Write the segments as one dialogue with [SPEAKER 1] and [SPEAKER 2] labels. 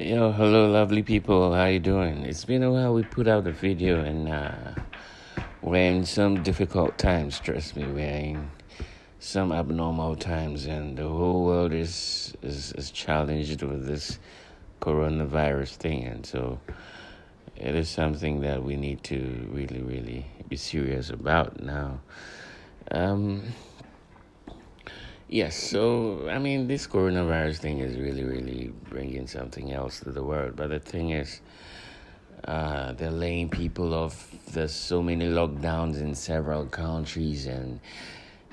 [SPEAKER 1] Yo, hello, lovely people. How you doing? It's been a while. We put out a video, and we're in some difficult times. Trust me, we're in some abnormal times, and the whole world is challenged with this coronavirus thing, and so it is something that we need to really, really be serious about now. Um, Yes, so I mean, this coronavirus thing is really, really bringing something else to the world. But the thing is, they're laying people off. There's so many lockdowns in several countries, and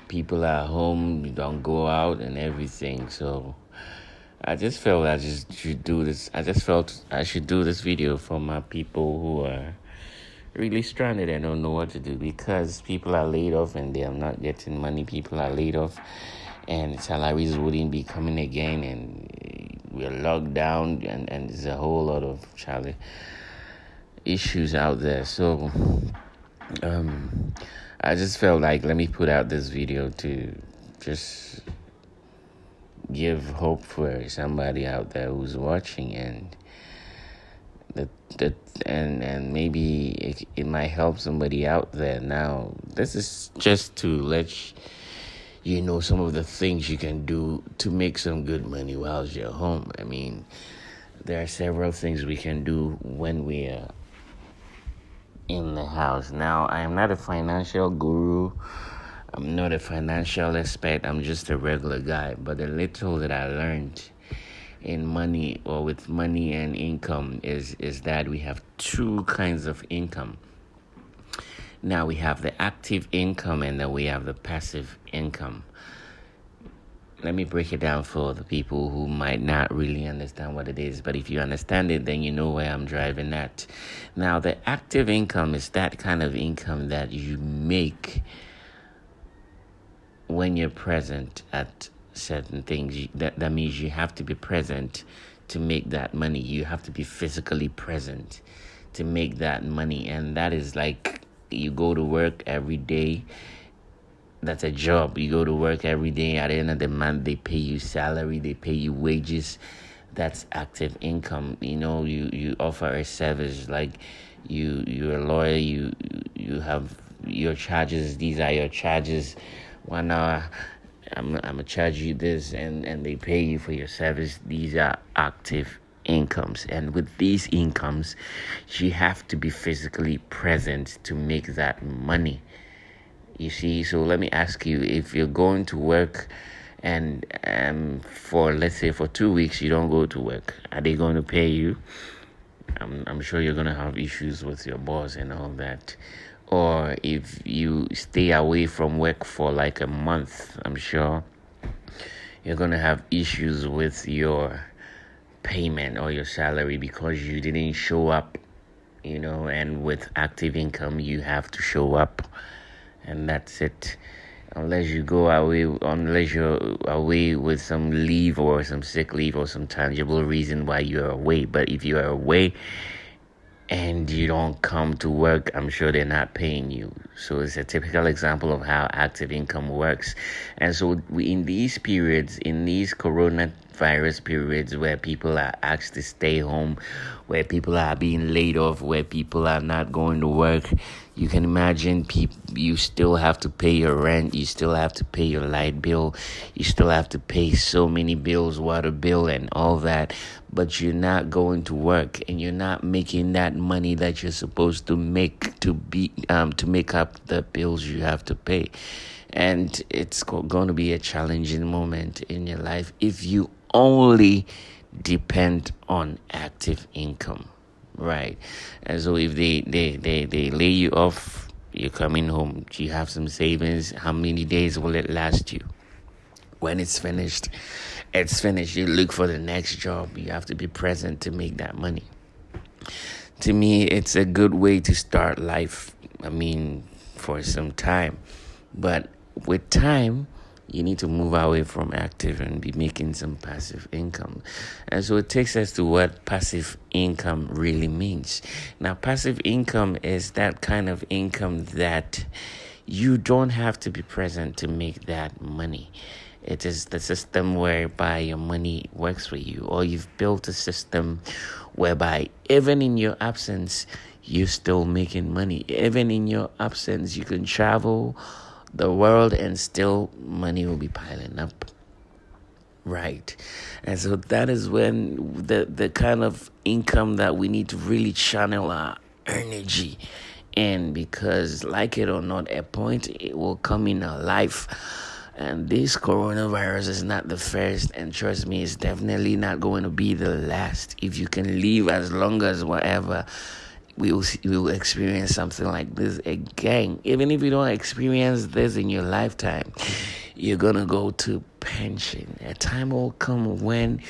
[SPEAKER 1] people are home, you don't go out, and everything. So I just felt I just should do this. I just felt I should do this video for my people who are really stranded and don't know what to do because people are laid off and they are not getting money. People are laid off and salaries wouldn't be coming again, and we're locked down, and there's a whole lot of issues out there. So I just felt like let me put out this video to just give hope for somebody out there who's watching, and and maybe it might help somebody out there. Now this is just to let you know some of the things you can do to make some good money while you're home. I mean, there are several things we can do when we are in the house. Now, I am not a financial guru. I'm not a financial expert. I'm just a regular guy. But the little that I learned in money or with money and income is that we have two kinds of income. Now we have the active income and then we have the passive income. Let me break it down for the people who might not really understand what it is. But if you understand it, then you know where I'm driving at. Now, the active income is that kind of income that you make when you're present at certain things. That means you have to be present to make that money. You have to be physically present to make that money. And that is like you go to work every day. That's a job. You go to work every day. At the end of the month, they pay you salary. They pay you wages. That's active income. You know, you offer a service like you're a lawyer. You have your charges. These are your charges. 1 hour, I'm gonna charge you this, and they pay you for your service. These are active incomes, and with these incomes you have to be physically present to make that money, you see. So let me ask you, if you're going to work and for, let's say, for 2 weeks you don't go to work, are they going to pay you? I'm sure you're going to have issues with your boss and all that. Or if you stay away from work for like a month, I'm sure you're going to have issues with your payment or your salary because you didn't show up, and with active income, you have to show up, and that's it. Unless you're away with some leave or some sick leave or some tangible reason why you're away. But if you are away and you don't come to work, I'm sure they're not paying you. So it's a typical example of how active income works. And so in these periods, in these coronavirus periods where people are asked to stay home, where people are being laid off, where people are not going to work, you can imagine you still have to pay your rent, you still have to pay your light bill, you still have to pay so many bills, water bill and all that, but you're not going to work and you're not making that money that you're supposed to make to make up the bills you have to pay. And it's going to be a challenging moment in your life if you only depend on active income, right? And so if they lay you off, you're coming home, do you have some savings? How many days will it last you? When it's finished, it's finished. You look for the next job. You have to be present to make that money. To me, it's a good way to start life, for some time. But with time, you need to move away from active and be making some passive income. And so it takes us to what passive income really means. Now, passive income is that kind of income that you don't have to be present to make that money. It is the system whereby your money works for you, or you've built a system whereby even in your absence, you're still making money. Even in your absence, you can travel the world and still money will be piling up. Right. And so that is when the kind of income that we need to really channel our energy in, because like it or not, a point it will come in our life. And this coronavirus is not the first, and trust me, it's definitely not going to be the last. If you can live as long as whatever, we will experience something like this again. Even if you don't experience this in your lifetime, you're gonna go to pension. A time will come when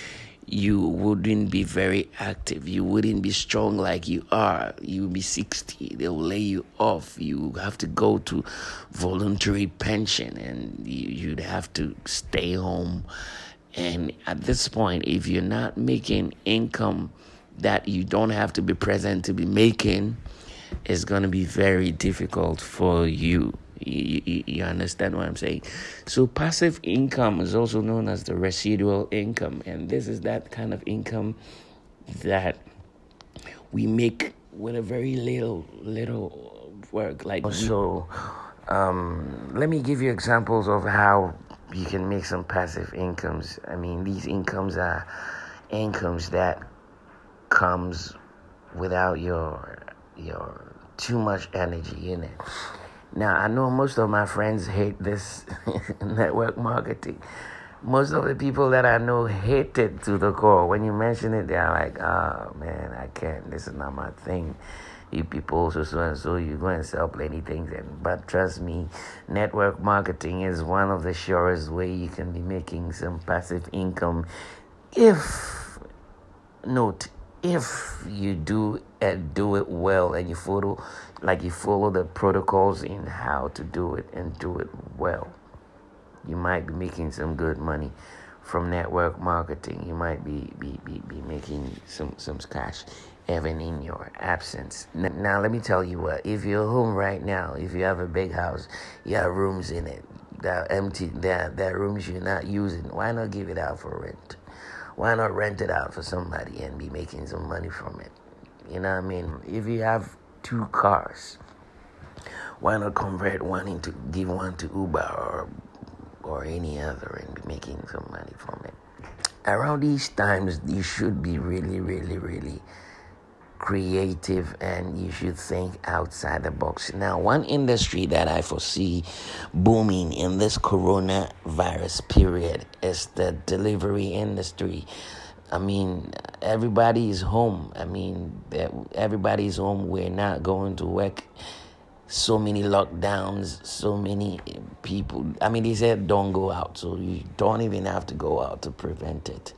[SPEAKER 1] you wouldn't be very active. You wouldn't be strong like you are. You will be 60. They'll lay you off. You have to go to voluntary pension, and you'd have to stay home. And at this point, if you're not making income that you don't have to be present to be making, it's going to be very difficult for you. You understand what I'm saying? So passive income is also known as the residual income, and this is that kind of income that we make with a very little work. Let me give you examples of how you can make some passive incomes. I mean, these incomes are incomes that comes without your too much energy in it. Now, I know most of my friends hate this network marketing. Most of the people that I know hate it to the core. When you mention it, they're like, oh, man, I can't. This is not my thing. You people, so and so, you go and sell plenty things. But trust me, network marketing is one of the surest way you can be making some passive income if you do it well, and you follow the protocols in how to do it and do it well. You might be making some good money from network marketing. You might be making some cash even in your absence. Now let me tell you what, if you're home right now, if you have a big house, you have rooms in it that are empty, that rooms you're not using, why not give it out for rent? Why not rent it out for somebody and be making some money from it? You know what I mean? If you have 2 cars, why not convert one into, give one to Uber or any other and be making some money from it? Around these times, you should be really, really, really creative, and you should think outside the box. Now, one industry that I foresee booming in this coronavirus period is the delivery industry. I mean, everybody's home. Everybody's home. We're not going to work. So many lockdowns, so many people. They said don't go out, so you don't even have to go out to prevent it.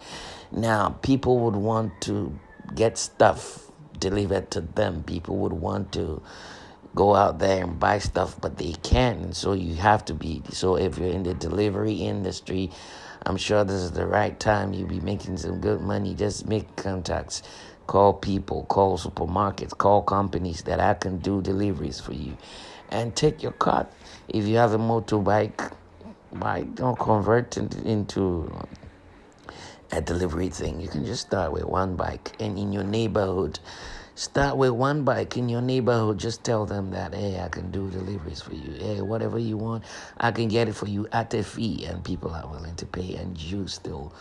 [SPEAKER 1] Now, people would want to get stuff delivered to them. People would want to go out there and buy stuff, but they can't. And so you have to be. So if you're in the delivery industry, I'm sure this is the right time. You'll be making some good money. Just make contacts. Call people, call supermarkets, call companies that I can do deliveries for you. And take your cut. If you have a motorbike, don't convert it into a delivery thing. You can just start with one bike. And in your neighborhood, start with one bike in your neighborhood. Just tell them that, hey, I can do deliveries for you. Hey, whatever you want, I can get it for you at a fee. And people are willing to pay, and you still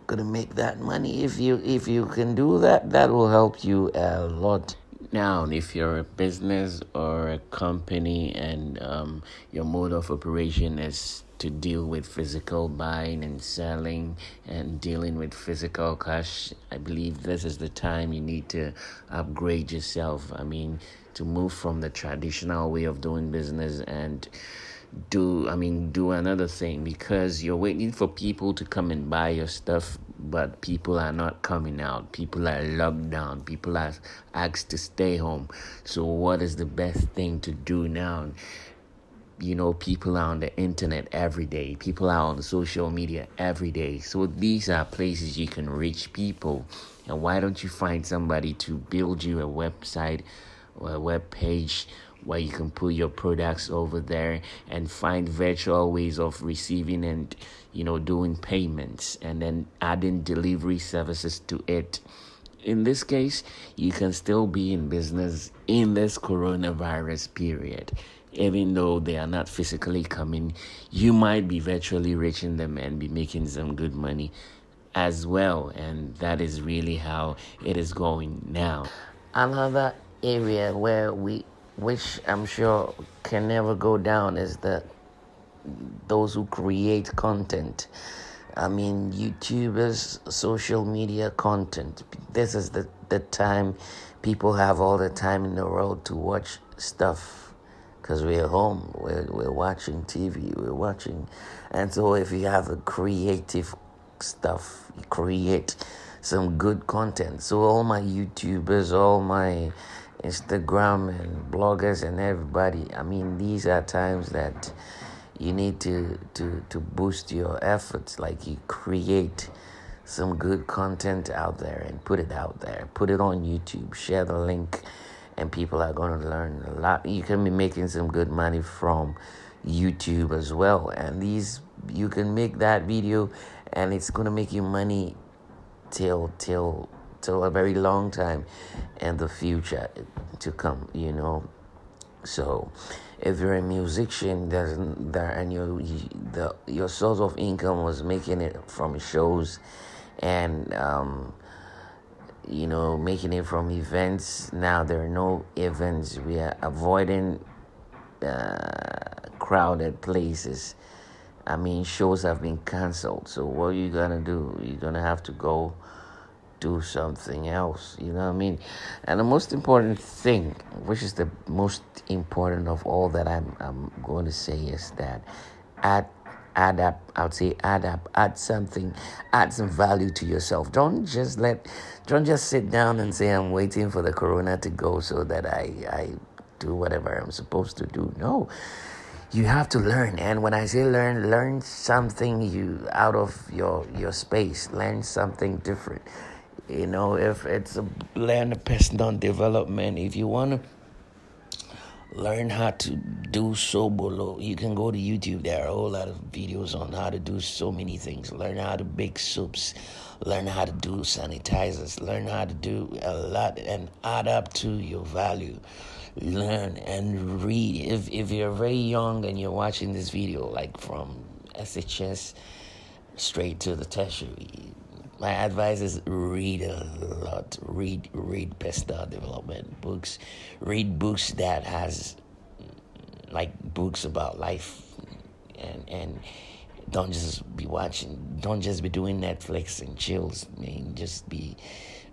[SPEAKER 1] gonna make that money. If you can do that, that will help you a lot. Now, if you're a business or a company and your mode of operation is to deal with physical buying and selling and dealing with physical cash, I believe this is the time you need to upgrade yourself. To move from the traditional way of doing business and do another thing, because you're waiting for people to come and buy your stuff, but people are not coming out. People are locked down. People are asked to stay home. So what is the best thing to do now? People are on the internet every day. People are on social media every day. So these are places you can reach people. And why don't you find somebody to build you a website or a web page where you can put your products over there and find virtual ways of receiving and doing payments, and then adding delivery services to it. In this case, you can still be in business in this coronavirus period. Even though they are not physically coming, you might be virtually reaching them and be making some good money as well. And that is really how it is going now. Another area which I'm sure can never go down, is those who create content. I mean, YouTubers, social media content. This is the time people have all the time in the world to watch stuff, because we're home, we're watching TV, and so if you have a creative stuff, you create some good content. So all my YouTubers, all my Instagram and bloggers and everybody, I mean, these are times that you need to boost your efforts. Like, you create some good content out there and put it out there. Put it on YouTube. Share the link, and people are going to learn a lot. You can be making some good money from YouTube as well. And you can make that video, and it's going to make you money till a very long time in the future to come. So if you're a musician, and your source of income was making it from shows and making it from events, now there are no events. We are avoiding crowded places. I mean, shows have been canceled. So what are you gonna do? You're gonna have to go do something else, you know what I mean? And the most important thing, which is the most important of all that I'm going to say, is that add something, add some value to yourself. Don't just sit down and say, I'm waiting for the corona to go so that I do whatever I'm supposed to do. No. You have to learn. And when I say learn something out of your space. Learn something different. If it's learn personal development, if you want to learn how to do sobolo, you can go to YouTube. There are a whole lot of videos on how to do so many things. Learn how to bake soups, learn how to do sanitizers, learn how to do a lot and add up to your value. Learn and read. If you're very young and you're watching this video, like from SHS straight to the tertiary, my advice is read a lot. Read personal development books. Read books that has, like, books about life, and don't just be doing Netflix and chills. I mean, just be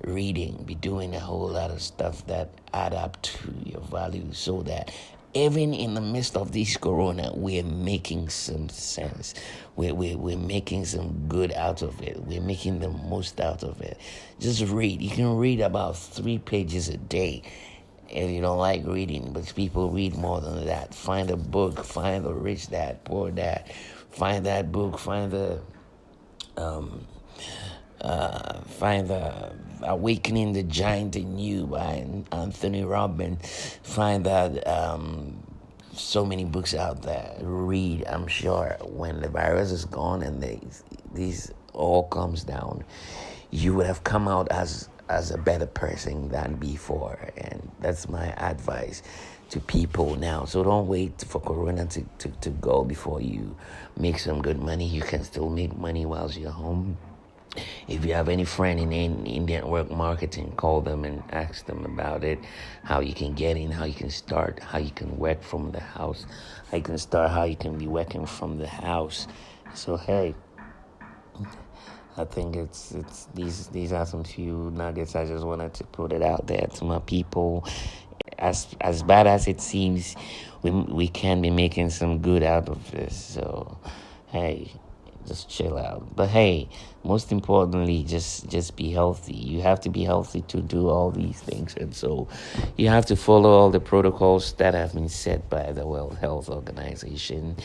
[SPEAKER 1] reading, be doing a whole lot of stuff that add up to your value, so that even in the midst of this corona, we're making some sense. We're making some good out of it. We're making the most out of it. Just read. You can read about 3 pages a day if you don't like reading, but people read more than that. Find a book. Find the Rich Dad, Poor Dad. Find that book. Find the Awakening the Giant in You by Anthony Robbins. Find that so many books out there. Read. I'm sure when the virus is gone and these all comes down, you would have come out as a better person than before. And that's my advice to people now. So don't wait for corona to go before you make some good money. You can still make money whilst you're home. If you have any friend in Indian work marketing, call them and ask them about it, how you can get in, how you can start, how you can work from the house, how you can start, how you can be working from the house. So, hey, I think it's these are some few nuggets. I just wanted to put it out there to my people. As bad as it seems, we can be making some good out of this. So, hey, just chill out. But hey, most importantly, just be healthy. You have to be healthy to do all these things, and so you have to follow all the protocols that have been set by the World Health Organization.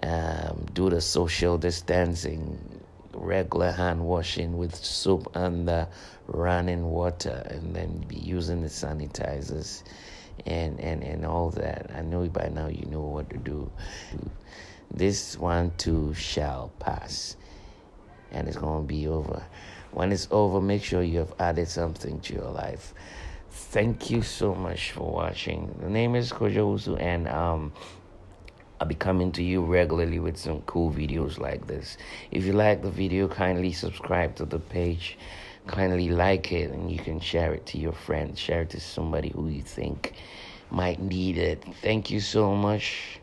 [SPEAKER 1] Do the social distancing, regular hand washing with soap and running water, and then be using the sanitizers. and all that. I know by now you know what to do. This one too shall pass, and it's going to be over. When it's over, make sure you have added something to your life. Thank you so much for watching. The name is Kojo Wusu, and I'll be coming to you regularly with some cool videos like this. If you like the video, kindly subscribe to the page. Kindly like it, and you can share it to your friends. Share it to somebody who you think might need it. Thank you so much.